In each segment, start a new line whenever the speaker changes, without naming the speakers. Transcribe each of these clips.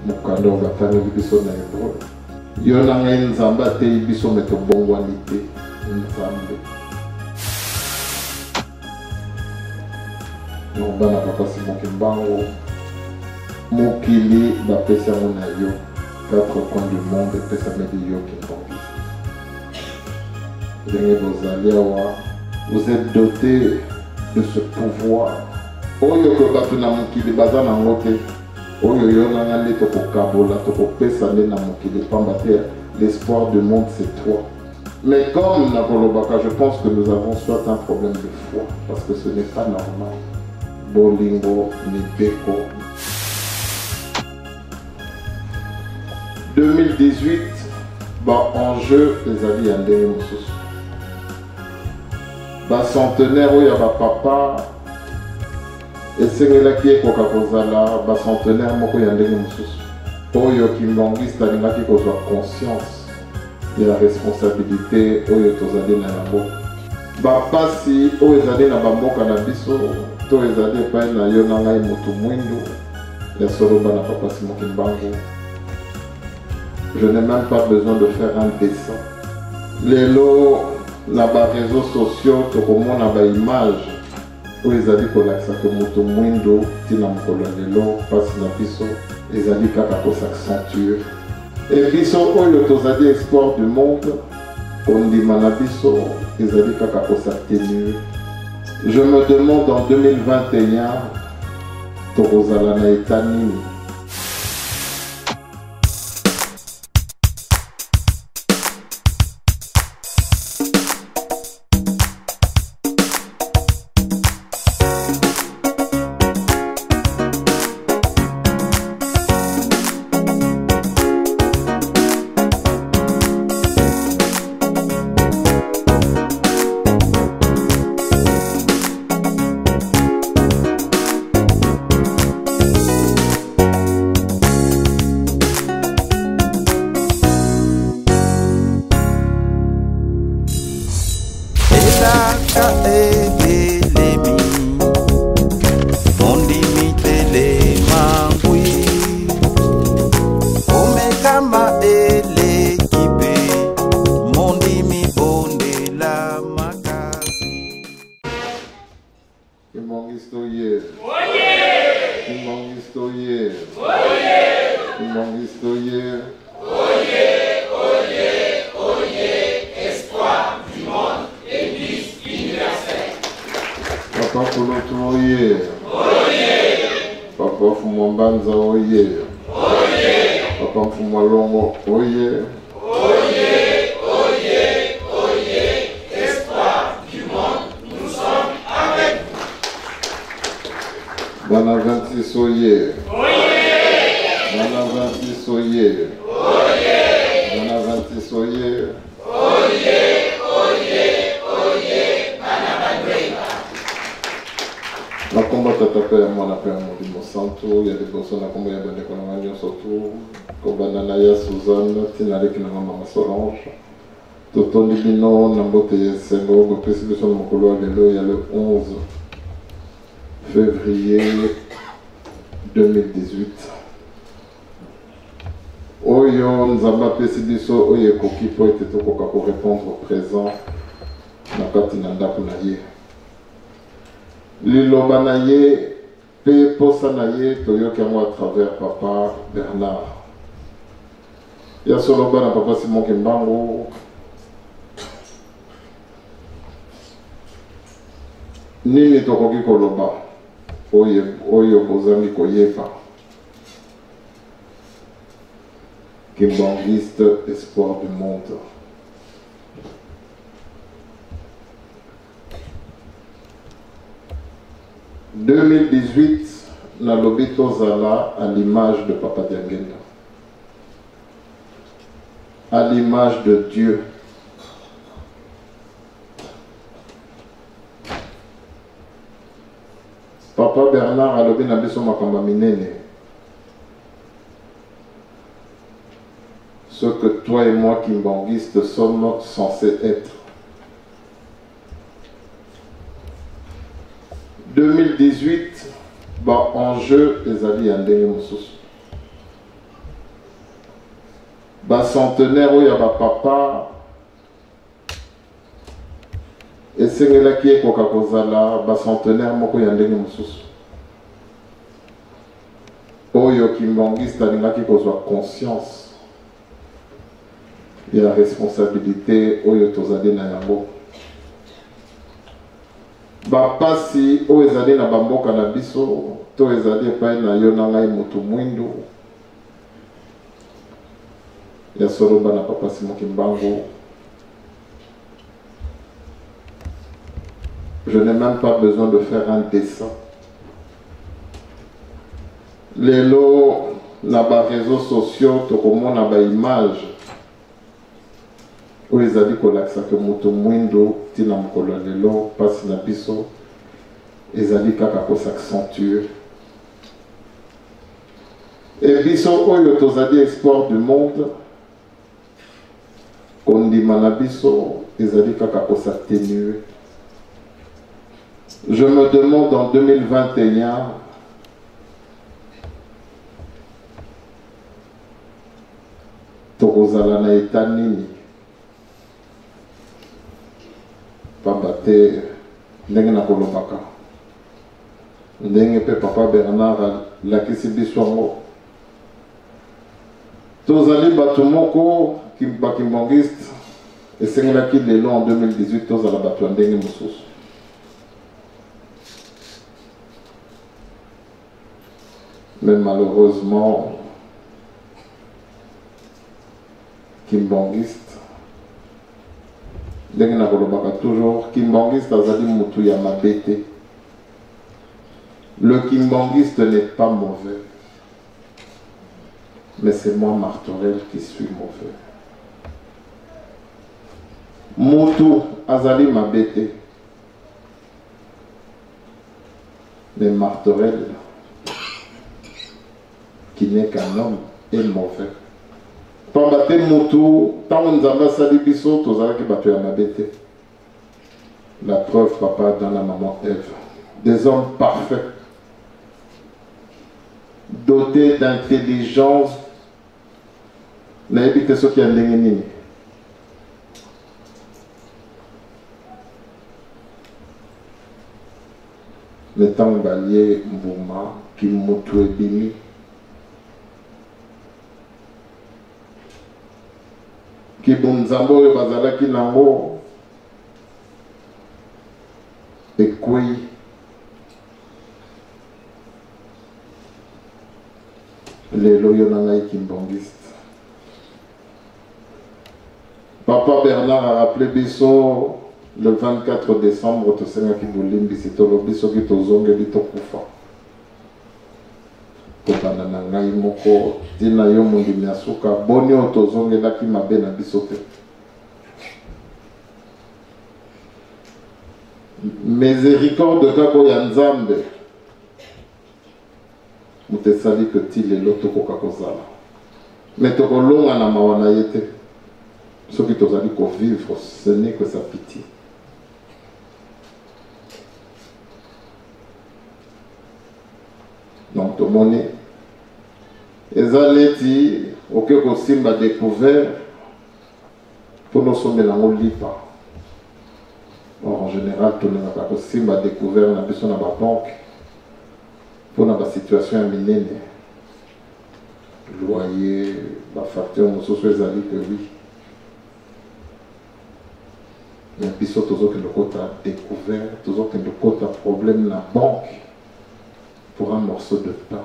mukanda ogatanga biso na hébreu yo na ngai nzambe atei biso me tobongwani te nzambe bana papa Simoki Mbango mokili bapesi yango na yo 4 coins du monde epesameli yo Kimbangiste ndenge bozali awa vous êtes doté de ce pouvoir oyo ko bato na mokili baza nango te oyo yo nanga nde tokokabola tokopesa nde na mokili pamba te l'espoir du monde c'est toi. Mais comme nakolobaka, je pense que nous avons soit un problème de foi parce que ce n'est pas normal. Bolingo Nibeko 2018 enjeu ezali ya ndenge mosusu bacentenaire oyo ya bapapa esengelaki ekoka kozala bacentenaire moko ya ndenge mosusu oyo Kimbangiste alingaki kozwa conscience ya responsabilité oyo tozali na yango bapasi oyo ezali na bamboka na biso to ezali epai na yo na ngai motu mwindu ya soloba na papa Simoki Mbango. Je n'ai même pas besoin de faire un dessin. Lelo na ba réseaux sociaux tokomona ba image oyo ezali kolakisa ke motu mwindu tina mokolo lelo pasi na biso ezali kaka kosaccentue et biso oyo tozali espoir du monde kondima na biso ezali kaka kosatenue. Je me demande en 2021 tokozala na état nini. Il y a le 11 février 2018. Oyo nzamba pesi biso oyo ekoki po ete tokoka ko répondre présent na kati na ndako na ye. Liloba na ye pe posa na ye toyoki yango à travers papa Bernard. Ya soloba na papa Simoki Mbango nini tokoki koloba oyo bozangi koyeba. Kimbangiste, espoir du monde. En 2018, nalobi tozala à l'image de Papa Diangenda, à l'image de Dieu. Papa Bernard alobi na biso makambo minene. Ce que toi et moi, Kimbangiste, sommes censés être. 2018, enjeu ezali ya ndenge mosusu. bacentenaire oyo ya bapapa esengelaki ekoka kozala bacentenaire moko ya ndenge mosusu oyo kimbangiste alingaki kozwa conscience ya responsabilité oyo tozali na yango bapasi oyo ezali na bamboka na biso to ezali epai na yo na ngai motu mwindu ya soloba na papa Simon Kimbangu. Je n'ai même pas besoin de faire un dessin. Lelo na ba réseaux sociaux tokomona ba image oyo ezali kolakisa ke moto mwindo tina mokolo lelo pasi na biso ezali kaka s'accentuer. Et biso oyo tozali espoir du monde kondima na biso ezali kaka s'atténuer. Je me demande en 2021 tokozala na état nini pamba te ndenge na kolobaka ndenge pe papa Bernard lakisi biso yango tozali bato moko bakimbangiste esengelaki lelo en 2018 tozala bato ya ndenge mosusu. Mais malheureusement kimbangiste ndenge na kolobaka toujours kimbangiste azali mutu ya mabete. Le kimbangiste n'est pas mauvais, mais c'est moi Martorell qui suis mauvais. Mutu azali mabete, mais Martorell qui n'est qu'un homme est mauvais. Pamba te mutu tant nzamba sali biso tozalaki bato ya mabete. La preuve papa dans la maman Ève, des hommes parfaits, dotés d'intelligence. Nayebi te soki ya ndenge nini le ntango balie mbuma ki mutu ebimi kibunzambo oyo bazalaki nango ekwei lelo yo na ngai kimbangiste. Papa Bernard a rappelé biso le 24 décembre tosengaki bolimbisi tolobi soki tozongeli tokufa kobanda na ngai moko tina yo mondimi ya suka boni oyo tozongelaki mabe na biso te. Miséricorde kaka ya Nzambe moto esali ke ti lelo tokoka kozala me tokolonga na mawa na ye te soki tozali kovivre, ce n'est que sa pitié. Donc tomoni eza neti oke kosimba découvert mpo nosomela yango lipa. Or en général tolingaka kosimba découvert na biso na babanke mpo na basituation ya minene loyer bafacture mosusu ezali ke oui. Mais biso tozokende kota découvert, tozokende kota problème na banque pour un morceau de pain.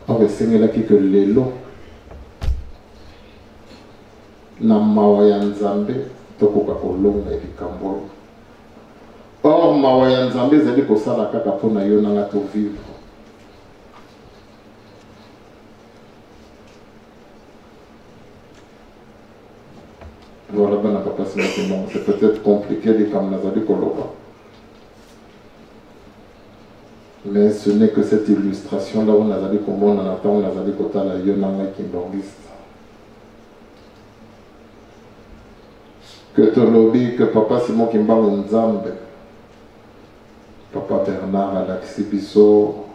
Or esengelaki ke lelo na mawa ya Nzambe tokoka kolonga likambo oyo. Or mawa ya Nzambe ezali kosala kaka mpona yo nanga tovivre. Voilà, ben n'a pas passé maintenant. C'est peut-être compliqué les comme Nazali Koloba. Mais ce n'est que cette illustration là où Nazali Komon en attend Nazali Kota la Yonanga Kimbangiste. Que Tolobi, que Papa Simon Kimbang Nzambe, Papa Bernard Alaxi Bisso,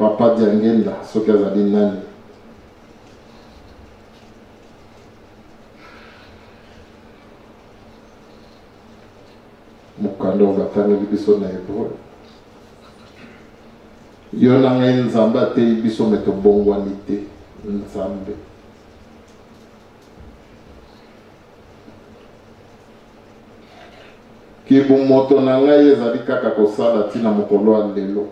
papa Diangenda soki azali nani. Mukando batangeli biso na hébreu. Yo na ngai nzambe atei biso me tobongwani te nzambe. Kibumoto na ngai ezali kaka kosala tina mokolo ya lelo.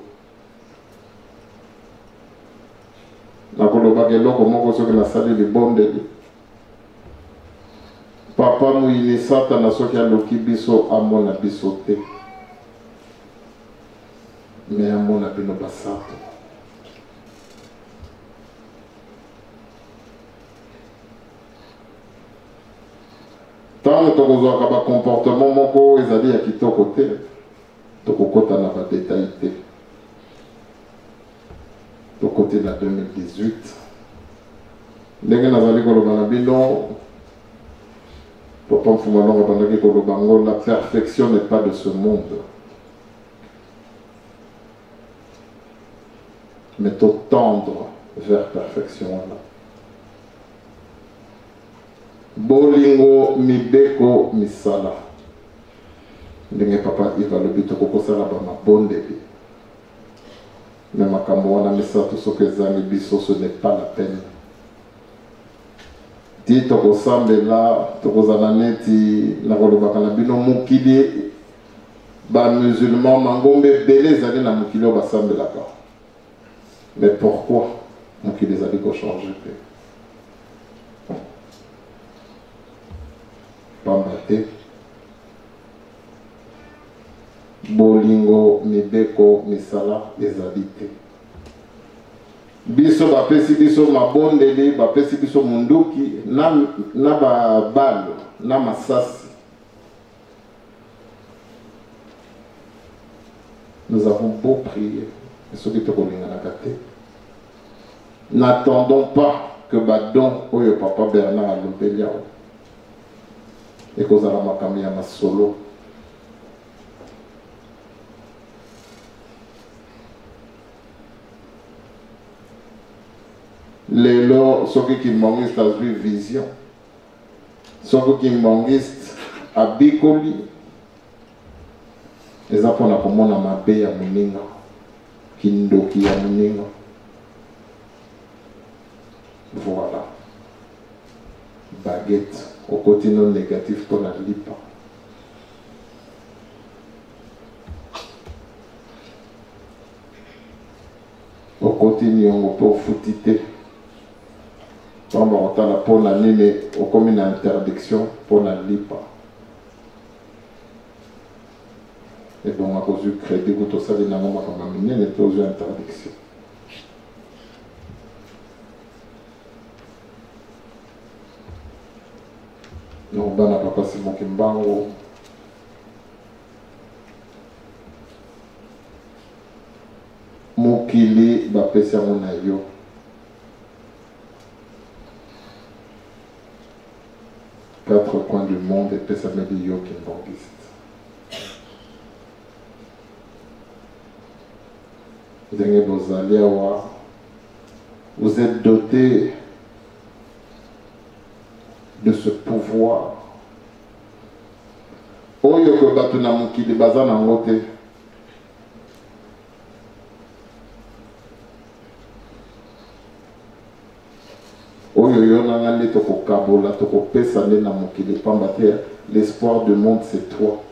Nakoloba eloko moko soki nasali libondeli. Papa muyini Satana soki aloki biso amona biso te. Me amona bino basato. Tant tokozwaka ba comportement moko ezali ya kitoko te, tokokota na ba détail te. Tokote na 2018. Ndenge nazali koloba na bino, Papa Mfumalonga bandaki koloba ngo, la perfection n'est pas de ce monde. Mais tendre vers perfection là. Bolingo mibeko misala. Ndenge papa Iva lobi tokokosala ba mabondeli. Mais makambo wana misato soki ezangi biso, ce n'est pas la peine. Ti tokosambela tokozala neti nakolobaka na bino mokili ba musulman mangombe ebele ezali na mokili oyo basambelaka. Mais pourquoi mokili ezali kochange te? Pamba te bolingo mibeko misala ezali te. Biso bapesi biso mabondeli, bapesi biso munduki na babalo na masasi. Nous avons beau prier, et ceux qui te collent à la gâté. N'attendons pas que badon oyo papa Bernard a l'obéliao. Et qu'on a la makamia ma solo. Lelo, ceux qui mangent a vu vision. Ceux qui mangent a bikoli. Les apôtres na komona mabe ya muninga. Kindoki ya muninga. Voilà. Baguette. Au côté non négatif pour la lipa. Au côté nyongo pour foutité. Quand on a pour la nene, au comme une interdiction pour la lipa. Et donc à cause du crédit, vous tous savez, n'a pas comme une interdiction. Donc, bana papa Simon Kimbango. Mokili bapesa mona yo. Quatre coins du monde et pesa medi yo Kimbangiste. Vous êtes doté de ce pouvoir. Oyo ko batu na mukili baza na ngote. Oyo yo na ngandi to ko kabola to ko pesa na mukili pamba te l'espoir du monde c'est toi.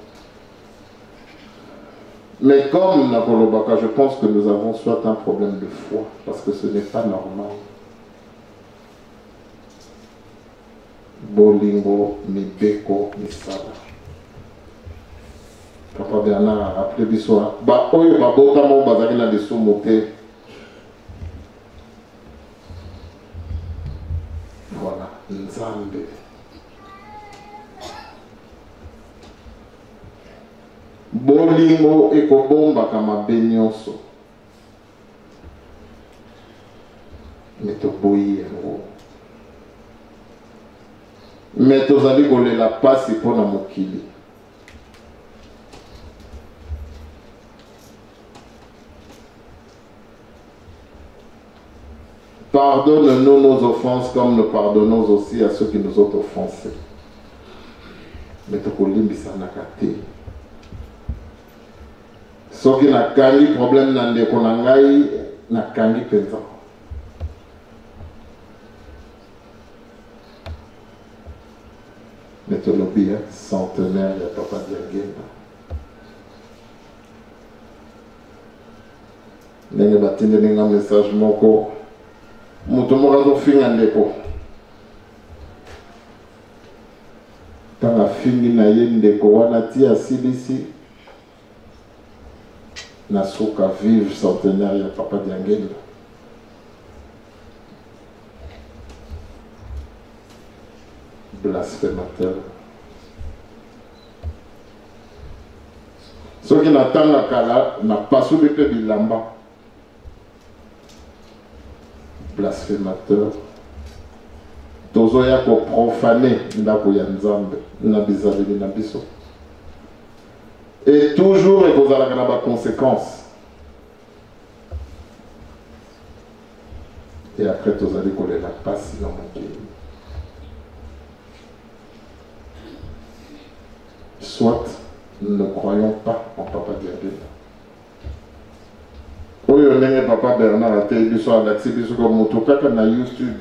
Mais comme Nakolobaka, je pense que nous avons soit un problème de foi, parce que ce n'est pas normal. Bolingo, mibeko, misala. Papa Bernard a rappelé bisoa. Ba oyo ba bota mo bazaki na deso moté. Voilà, Nzambe. Bolingo ekobomba kama benyoso. Metoboyi yango. Mais tozali kolela pasi mpona mokili. Pardonne-nous nos offenses comme nous pardonnons aussi à ceux qui nous ont offensés. Mais tu as nakate. Ceux qui n'ont pas de problème dans les konangai, n'a pas de pensa. Mais tu l'as centenaire, il n'y a pas de guerre. Nenge batinde ninga message moko mutu moko finga ndeko tanga fingi na ye ndeko wana ti asilisi na suka vive centenaire ya papa Diangenda. Blasphémateur. Ceux qui n'attendent kala na pasu bete bilamba. Blasphémateur. Tozo ya ko profaner ndako ya Nzambe na bizaleli na biso. Et toujours et vous allez avoir des conséquences. Et après vous allez coller la passe dans mon pays. Soit nous ne croyons pas en Papa Diangenda. Oyo ndenge Papa Bernard a été biso alaxi biso comme motokaka na YouTube.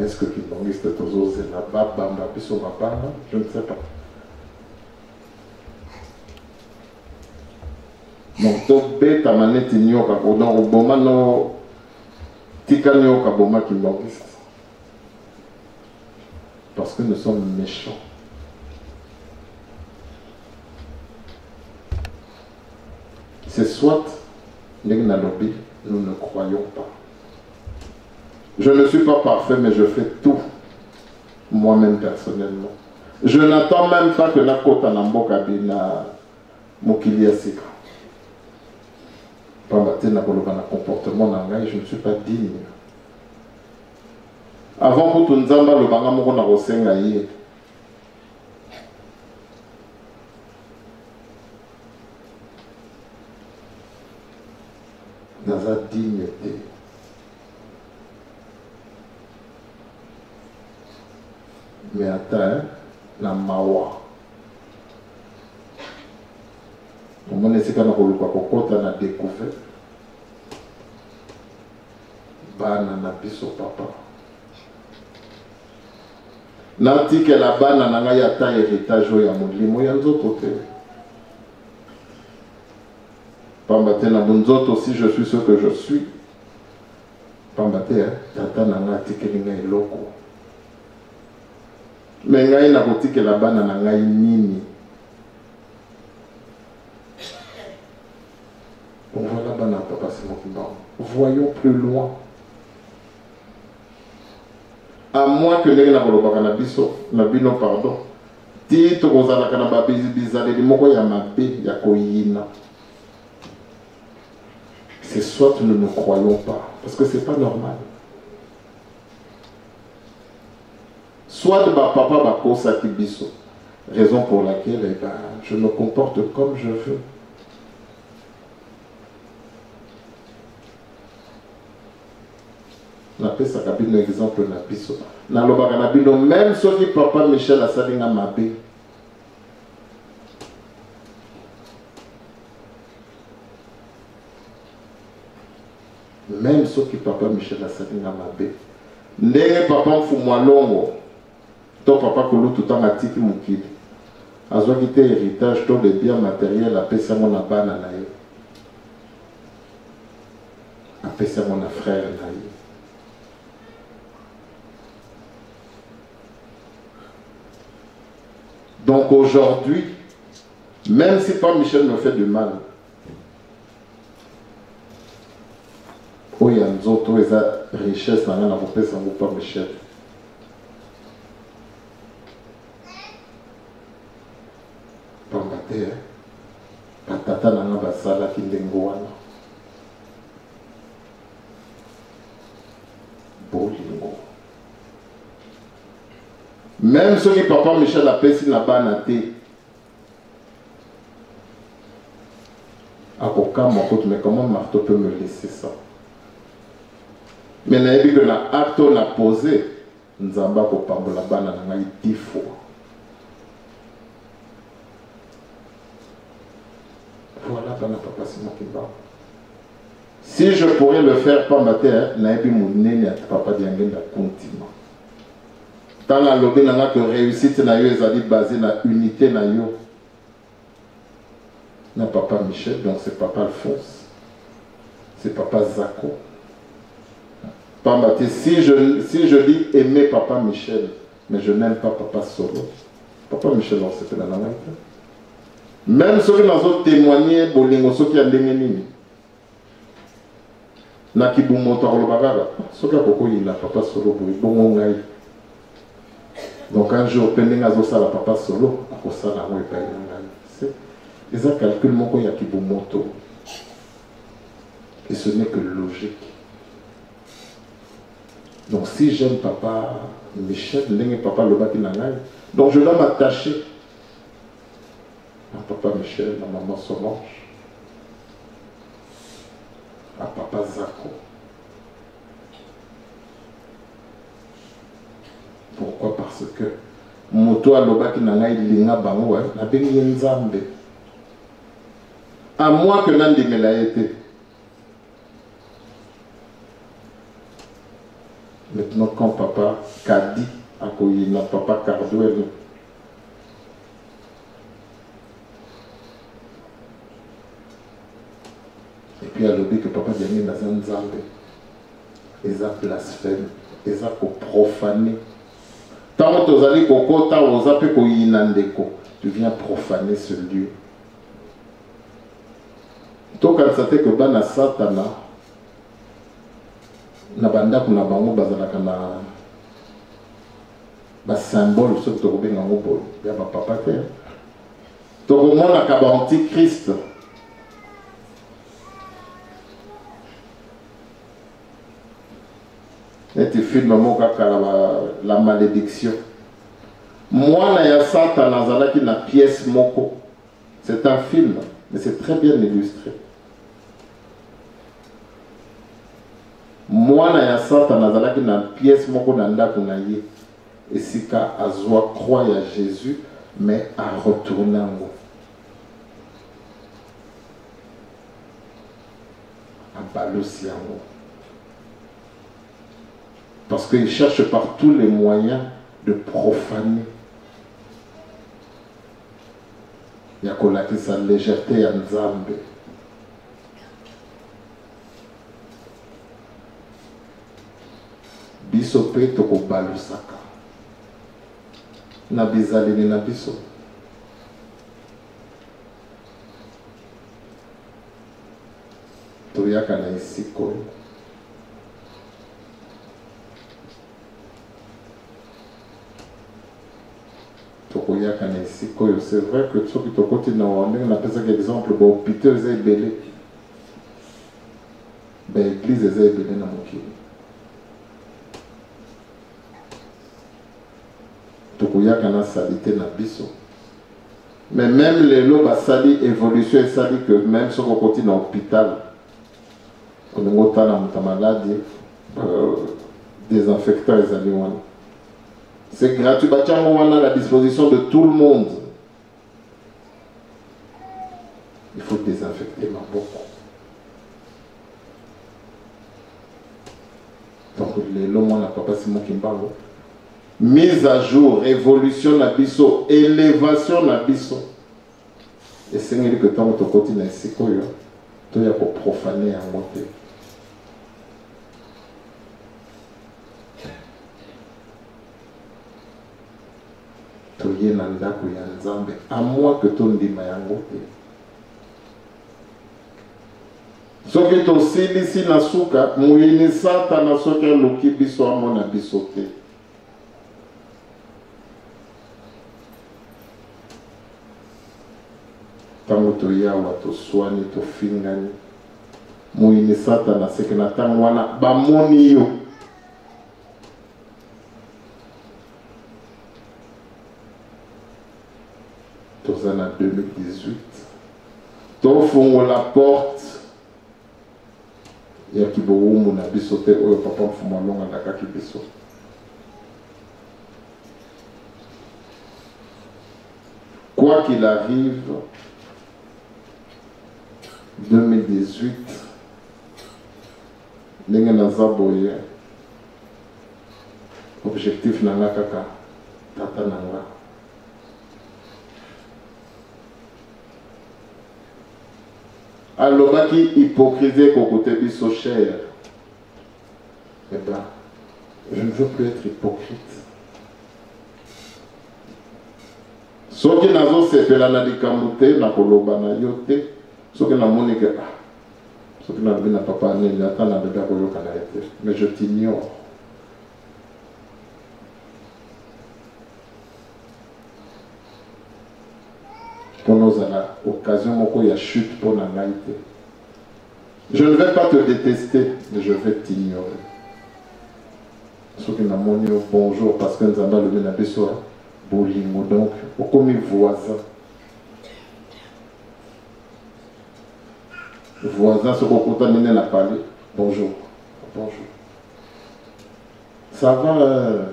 Est-ce que Kilongiste Tozo c'est là-bas, Bamba biso papa? Je ne sais pas. Donc to beta maneti nyoka ko donc oboma no tika nyoka boma Kilongiste. Parce que nous sommes méchants. C'est soit nous ne croyons pas. Je ne suis pas parfait, mais je fais tout moi-même personnellement. Je n'attends même pas que la côte en amboka bina mokilia sika. Pambate na koloba na comportement nangai, je ne suis pas digne. Avant que tu nzamba le banga moko na kosenga ye. Dans sa dignité. Mais attends, la mawa. Comment est-ce qu'on a découvert? Bana na biso papa. Nanti que la bana na nga yata héritage ya mulimo ya nzoto te. Pambate na bunzoto si je suis ce que je suis. Pambate tata na nga tikeli nga eloko. Mais ngai na kotike la bana na ngai nini. On voit la bana papa c'est mon plan. Voyons plus loin. À moins que les gens na biso na bino pardon. Ti to kozala kana ba bizaleli moko ya mabe ya koyina. C'est soit nous ne croyons pas parce que c'est pas normal. Soit de ma papa ma cause à Kibiso, raison pour laquelle eh ben, je me comporte comme je veux. On appelle ça un exemple na biso. Na lobaka na bino même ceux qui papa Michel a salinga mabe. Même ceux qui papa Michel a salinga mabe. Ndenge papa mfumwa longo. Ton papa Kolo tout en atiki mukili. Azwa kite héritage tous les biens matériels apesa mon abana na ye. Apesa mon frère na ye. Donc aujourd'hui, même si pas Michel me fait du mal, oya nzoto eza richesse na na kopesa ngo pas Michel. Pambate patata na nga basala kindengo wana. Bolingo. Même ceux qui papa Michel a pesi na bana te. cas mais comment marteau peut me laisser ça? Mais n'a dit que na acte on a posé, Nzamba ko pambola bana na ngai 10 fois. Voilà bana papa Simon Kimbangu. Si je pourrais le faire pas matin, n'a dit mon nene papa diangenda continue. Tant la lobby n'a que réussite na yo ezali basé na unité na yo. Na papa Michel, donc c'est papa Alphonse. C'est papa Zako. Si je dis aimer papa Michel, mais je n'aime pas papa Solo, papa Michel, on s'est fait dans la main. Même ceux qui ont témoigné, Bolingo, ceux qui ont démeni, Nakibu Montoro Bagara, ceux qui ont dit papa Solo, bon, donc un jour, pendant que je la papa Solo, je suis là, c'est les calculs, il y a Kibu Montoro. Et ce n'est que logique. Donc si j'aime papa Michel, papa le bâti nangai, donc je dois m'attacher à papa Michel, à maman Solange, à papa Zako. Pourquoi? Parce que moto a le bâti nangai linga bango, na bengi nzambe. À moi que Nandi me l'a été. Maintenant, quand papa Kadi a connu papa Cardouel, et puis il a dit que papa Diané dans un Zambé, ils ont blasphémé, ils ont profané. Tant que tu as dit que tu viens profaner ce lieu. Donc, quand ça fait que Bana Satana, na banda kuna bango bazalaka na ba symbole ce to benga ngobo ya ba papa te to mona ka ba antichrist et tu film moka la malédiction moi na ya Satan azalaki na pièce moko c'est un film mais c'est très bien illustré. Moi, na Satan nazalaki na pièce moko na ndako na ye esika azwa croix ya Jésus mais à retourner ngo à balosi yango parce qu'il cherche par tous les moyens de profaner. Il y a sa légèreté ya Nzambe. Biso pe toko balusaka na bizaleli na biso toyaka na esika oyo tokoyaka na esika oyo. C'est vrai que soki tokoti na ndenge napesaka exemple bahôpital eza ebele baeglise eza ebele na mokili tokoyaka na salite na biso mais même lelo basali évolution esali que même soki okoti na hôpital olingi otala moto maladi désinfectant ezali wana c'est gratuit batiango wana à la disposition de tout le monde. Il faut désinfecter maboko. Donc lelo mwana papa Simon Kimbangu mise à jour, révolution na biso, élévation na biso. Et c'est que tant que tu continues ainsi, tu as pour profaner à monter. Tu es nanda ku ya Nzambe, à moi que tu ndima ya ngote. Soki to silisi na suka, muini sata na soki luki biso amona biso te. Tango to yawa to swani to fingani muini sata na seke na tango wana bamoni yo tozana 2018 tofungola la porte ya kiborumu na biso te oyo papa mfumu alongandakaki biso. Quoi qu'il arrive, 2018, ndenge naza boye, objectif nanga kaka tata nanga. Alobaki hypocrisie kokote biso cher. Eh ben, je ne veux plus être hypocrite. Soki nazo sepela na likambo te na koloba na yo te, soki namoni ke soki nalobi na papa nini ata na bebe akoyoka na ye te, mais je t'ignore. Pour nous à l'occasion moko ya chute pour la naïté. Je ne vais pas te détester, mais je vais t'ignorer. Ceux qui n'ont pas dit bonjour parce que nous avons levé la besoin, bolingo donc, comme voisin. Voisin, ce qu'on contamine la parler. Bonjour, bonjour. Ça va.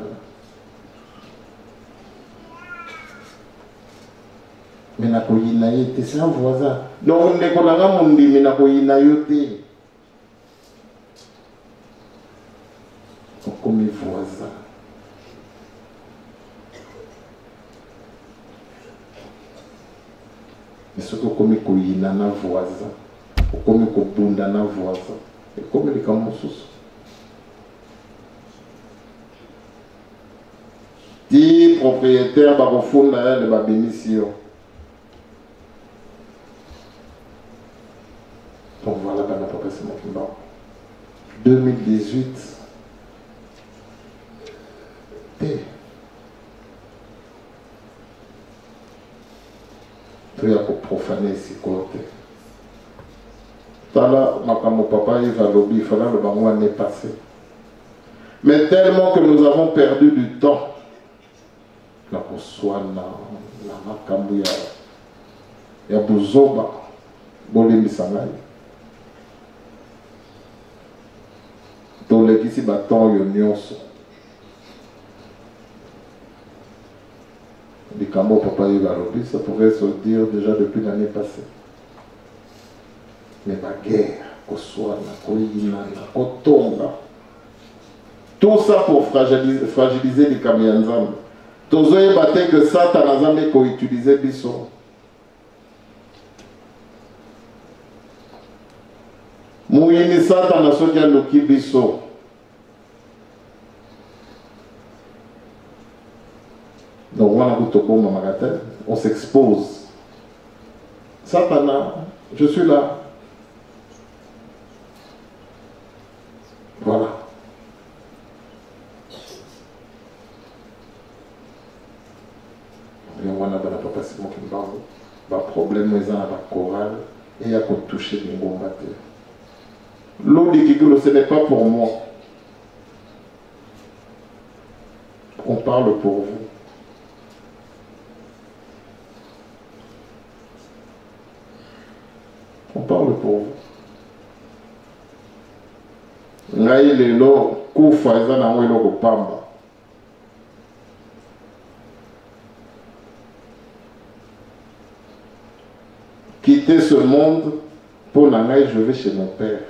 Mais na koyina yete, c'est un voisin. Donc on ne connaît pas mon dit, mais na koyina yote. Comme voisin. Mais ce que comme koyina na voisin, comme kobunda na voisin, et comme les kamosus. Dit propriétaire bakofunda de ba bémission. Donc voilà, papa, c'est mon combat. 2018. Tu as profané ce côté. Tala, mon papa, il va lobby, il fallait le bango année passée. Mais tellement que nous avons perdu du temps. La Koswana, la Makambu, ya Buzoba, Bolimi Sangai. Dans les ici bâtons nyonso. Les Cambo papa Yvarobi, ça pouvait se dire déjà depuis l'année passée. Mais la guerre, Koswana, Koyina, Kotonga, tout ça pour fragiliser les Kamianzam. Tozoye bate que Satan a jamais utilisé biso. Mouyini Satan a soki aloki biso. Donc voilà, on s'expose. Satan, je suis là. Voilà. Et on a pas c'est moi qui me parle. Le problème est dans la chorale et il y a qu'on touche les combattants. L'eau dit que ce n'est pas pour moi. On parle pour vous. On parle pour vous. Ngai lelo kufa eza na ngwe loko pamba. Quitter ce monde pour Nangai, je vais chez mon père.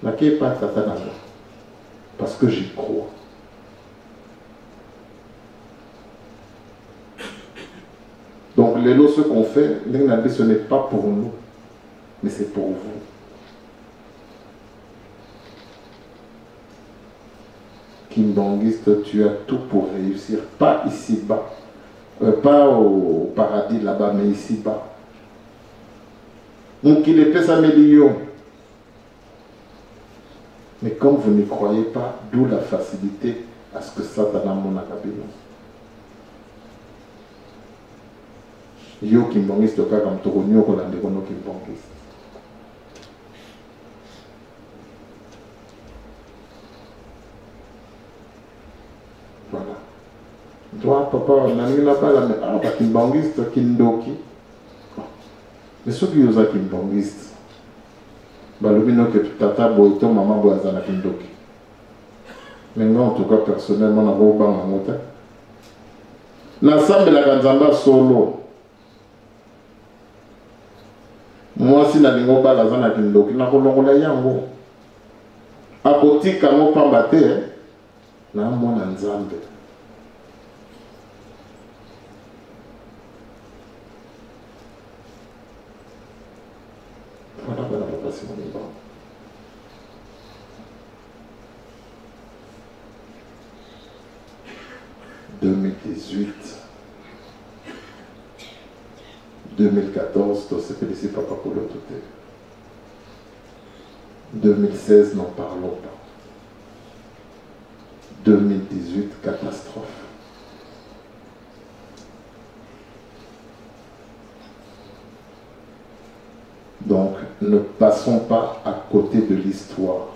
Naké pas tata nanga. Parce que j'y crois. Donc les lots, ce qu'on fait, ce n'est pas pour nous, mais c'est pour vous. Kimbangiste, tu as tout pour réussir. Pas ici-bas. Pas au paradis là-bas, mais ici-bas. Donc il est fait sa million. Mais comme vous n'y croyez pas, d'où la facilité à ce que Satan a mon acabine. Yo kimbangiste, comme Toronio, qu'on a des kimbangiste. Toi, papa, nani n'a pas la ah, bah, kimbangiste, kindoki. Mais ceux qui osent kimbangiste, bah, le bino que tata boito, maman boazana kindoki. Mais moi, en tout cas, personnellement, on a beau bang en moteur. L'ensemble de la Ganzamba solo. Moi, si la lingo bala zana kindoki, na kolongola yango. A côté, quand on peut battre, na mona nzambe. Voilà, papa, c'est mon niveau. 2018, 2014, tout ce que laissé papa pour le tout. 2016, n'en parlons pas. 2018, catastrophe. Donc, ne passons pas à côté de l'histoire.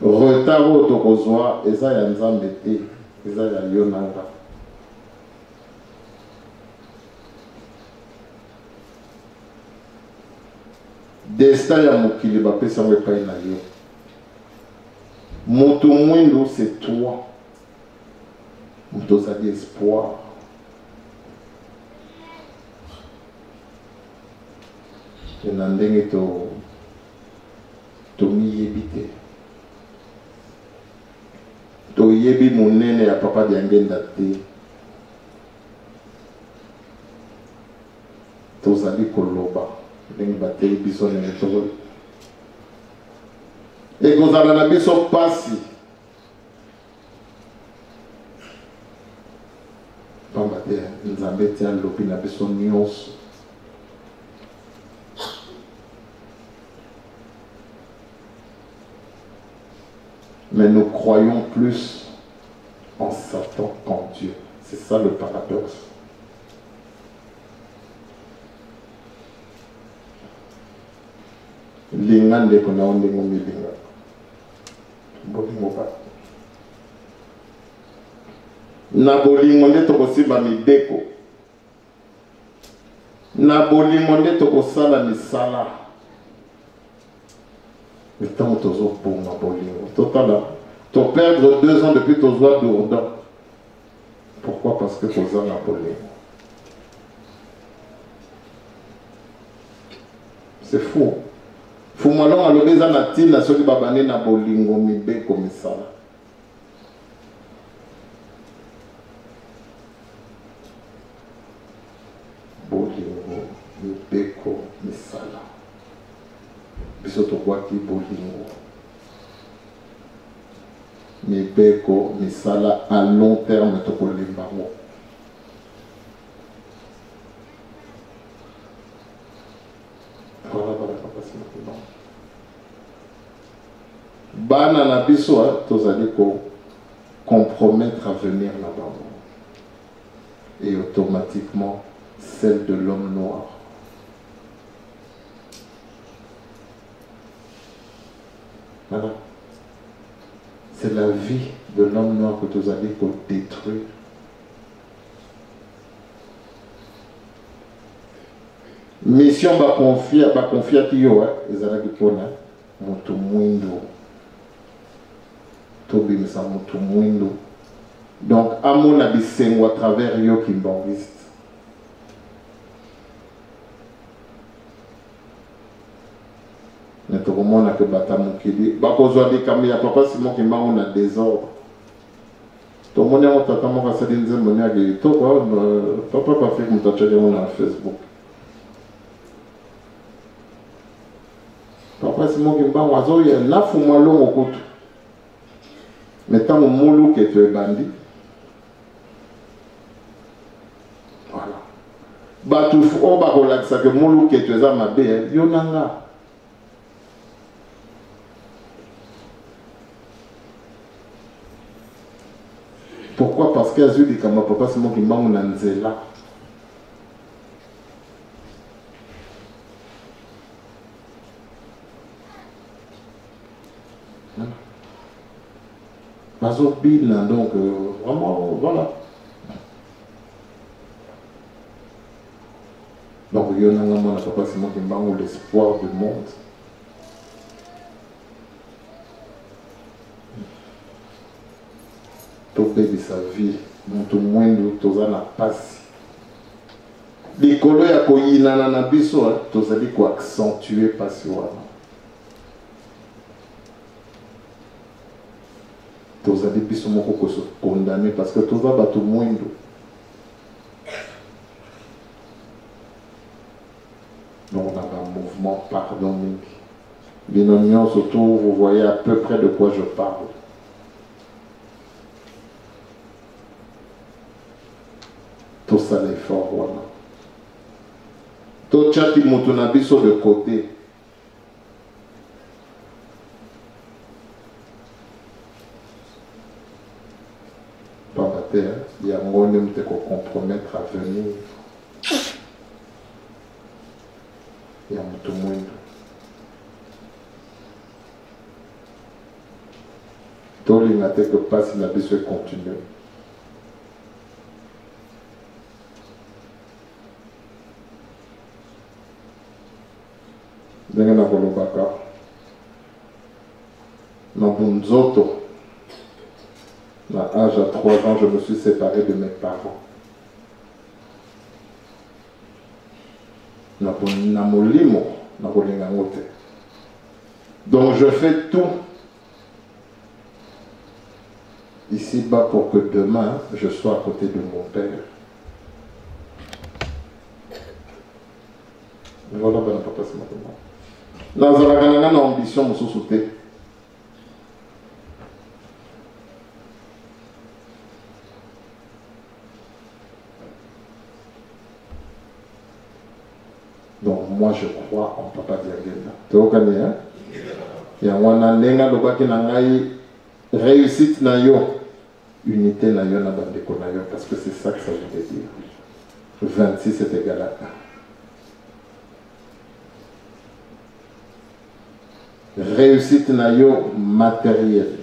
Retard au tokozwa, eza ya nzambe te, eza ya yonanga. Destin ya mokili bapesa ngo epai na yo. Moto mwindu, c'est toi. Moto ozali espoir. Na ndenge tomiyebi te. Toyebi monene ya papa diangenda te. Tozali koloba ndenge bateli biso nene tozoli. Ekozala na biso pasi. Pamba te nzambe te alobi na biso nyonso. Mais nous croyons plus en Satan qu'en Dieu. C'est ça le paradoxe. Linga ndeko na ondengo milinga. Bolingo ba. Na bolingo nde tokosimba mibeko. Na bolingo nde tokosala misala. Le temps où tu as pour ma bolingo. Tu as perdre 2 ans depuis ton zois d'Ourdan. Pourquoi? Parce que tu as ma bolingo. C'est fou. Fou malon à l'obéza natin na soki babane na bolingo mibe comme ça. Bolingo mibe comme ça. Biso tokwaki bolingo mibeko misala à long terme tokolemba ngo. Voilà papa c'est bon. Bana na biso tozali ko compromettre à venir là-bas et automatiquement celle de l'homme noir. Voilà. C'est la vie de l'homme noir que vous allez pour détruire. Mission va confier à Kiyo, ils allaient pour là, moto mwindo. Tobi misa moto mwindo. Donc, à mon avis, à travers yo kimbangiste. Naturellement, on a que batamu qui dit, bakozwa di kamia papa si mon kimba on a désordre. Tout le monde a tata mon ka sadi nze moni agi to papa pas fait comme tu on a Facebook. Papa si mon kimba wazo ya la fu moi long au kutu. Mais tant mon moulou que tu es bandit. Voilà. Batu on ba ko laksa que moulou que tu es à ma bé yonanga. Pourquoi? Parce qu'il y a eu des camarades, papa, c'est moi qui m'a dit là. Bazobila, donc vraiment, voilà. Donc, il y a un papa, c'est moi qui m'a l'espoir du monde. Topé de sa vie, tout le monde, tout ça n'a pas. Les colons ya koyina na biso, tous allez quoi accentuer passion. Tous allez biso moko se condamner parce que tout ça va tout le monde. Donc on a un mouvement pardonnique. Binomion surtout, vous voyez à peu près de quoi je parle. Tout ça l'effort, voilà. Tout ça qui monte sur de côté. Pas battre, il y a un monde qui peut compromettre à venir. Il y a tout le monde. Tout le monde que passe, il a besoin de continuer. Ndenge na kolobaka na bunzoto na âge à 3 ans je me suis séparé de mes parents na molimo na kolinga ngote. Donc je fais tout ici-bas pour que demain je sois à côté de mon père. Voilà, ben papa c'est maintenant. Dans la ambition, nous sommes sautés. Donc, moi, je crois en Papa Diagenda. Tu vois, hein? Il y a un réussite na yo, unité na yo na bandeko na yo, parce que c'est ça que ça veut dire. 26 est égal à 1. Réussite na yo matérielle,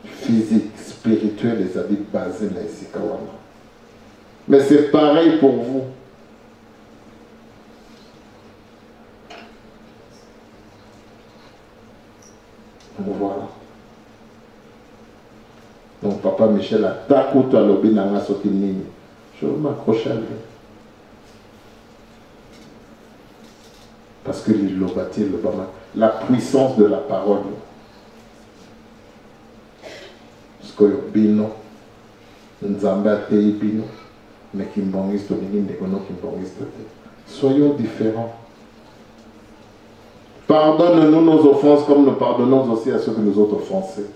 physique, spirituelle, les habits basés na Isikawana. Mais c'est pareil pour vous. Voilà. Donc papa Michel a takuto à l'obi nanga soti nini. Je vais m'accrocher à lui. Parce que la puissance de la parole. Parce que bino, nzamba tei bino, mais qui mbongiste to nini ndekono qui mbongiste te. Soyons différents. Pardonne-nous nos offenses comme nous pardonnons aussi à ceux que nous autres offensés.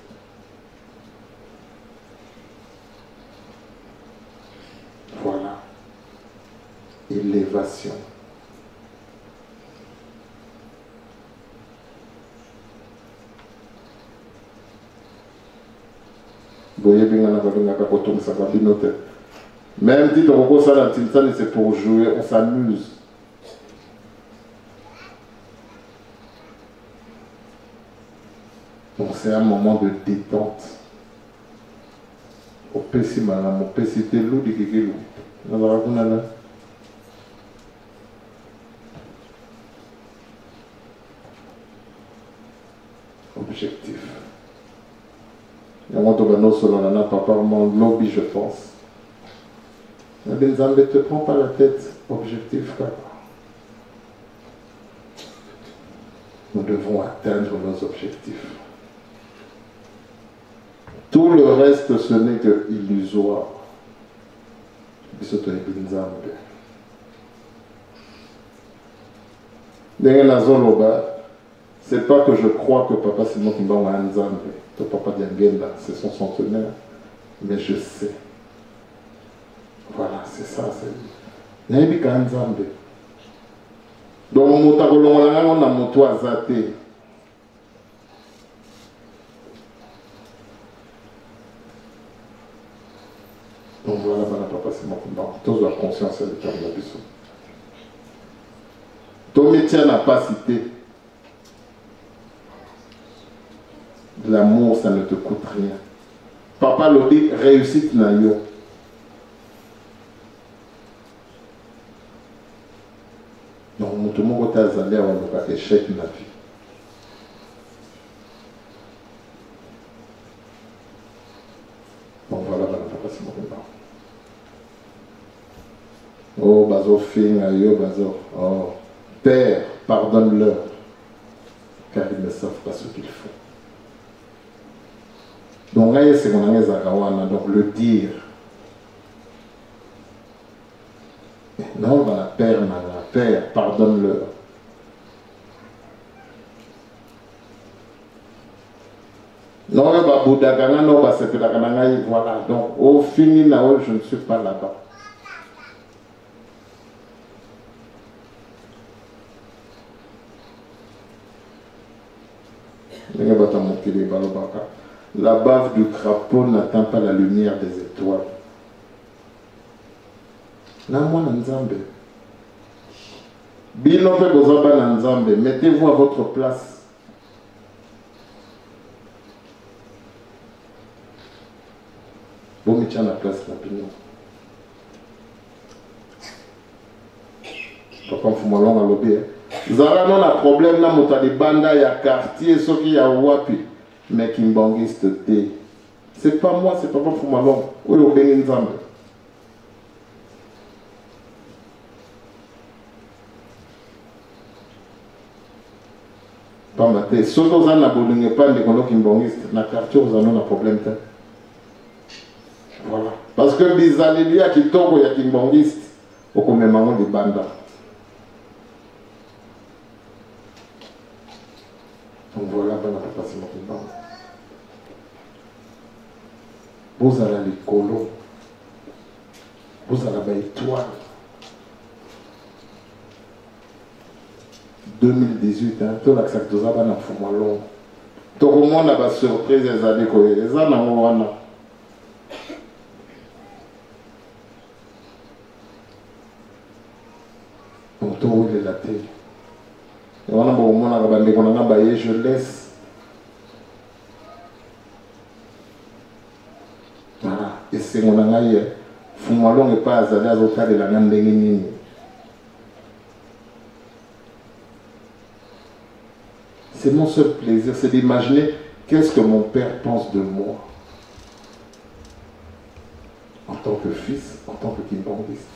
Voilà. Élévation. Même si c'est pour jouer, on s'amuse. Donc c'est un moment de détente. Au PC madame, au PC telou de kekelu. Objectif. Il y a un moment papa, mon lobby, je pense. Mais ne te prends pas la tête. Objectif, papa. Nous devons atteindre nos objectifs. Tout le reste, ce n'est que illusoire. C'est pas que je crois que papa Simon Kimba ou Anzambe, que papa Diangenda, c'est son centenaire, mais je sais. Voilà, c'est ça. Naïbi Anzambe. Donc, on a moto azaté. Donc voilà, papa Simon Kimba. Tous la conscience et le cœur de la biso. Ton métier n'a pas cité. L'amour, ça ne te coûte rien. Papa le dit, réussite na yo. Donc, tout le monde a allé avoir un échec dans la vie. Donc voilà, papa, c'est mon papa. Oh, bazo fin, yo, bazo. Oh, Père, pardonne-leur, car ils ne savent pas ce qu'ils font. Donc là, c'est mon ami Zakawana, donc le dire. Non, dans la Père, pardonne-leur. Non, voilà. Donc, au fini, je ne suis pas là-bas. La bave du crapaud n'atteint pas la lumière des étoiles. Mettez-vous à votre place. Vous mettez à la place rapidement. Papa Fumalong a lobé. Zara non a problème là, mota de banda ya quartier, ce qui a wapi. Mais Kimbangiste té. C'est pas moi, c'est Papa Fumalong. Où est le Nzambe? Pas maté. Si vous avez un problème, pas de Kimbangiste, na quartier, vous avez un problème. Voilà. Parce que Bizalélia qui tombe, il y a Kimbangiste. Au commémorant de banda. Donc voilà, c'est mon plan. Vous avez les colons. Vous avez les étoiles. 2018, tout l'accepte de ça, on a fait long. Tout le monde a une surprise des années que les années on a. Donc tout est la télé. Je laisse. Voilà. Et c'est mon ami. Fumalong n'est pas allé à l'hôtel de la Nandengini. C'est mon seul plaisir, c'est d'imaginer qu'est-ce que mon père pense de moi. En tant que fils, en tant que kimbangiste.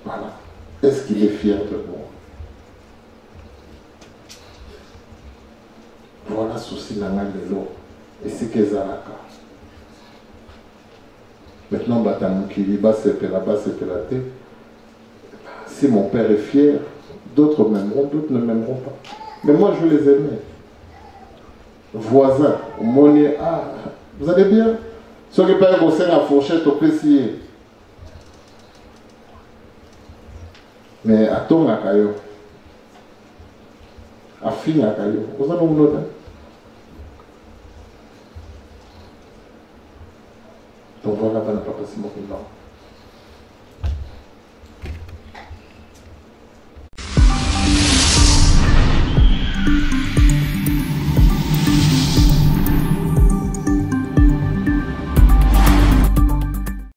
Voilà. Est-ce qu'il est fier de moi? Voilà souci nangal de l'eau. Et c'est que Zaraka. Maintenant, Batamukili, c'est la tête. Si mon père est fier, d'autres m'aimeront, d'autres ne m'aimeront pas. Mais moi, je les aimais. Voisins, monnaie, ah, vous allez bien? Ceux qui peuvent bosser la fourchette au PCA. Mais à ton akayo, à fin akayo, vous avez un autre. Donc voilà, papa, c'est mon plan.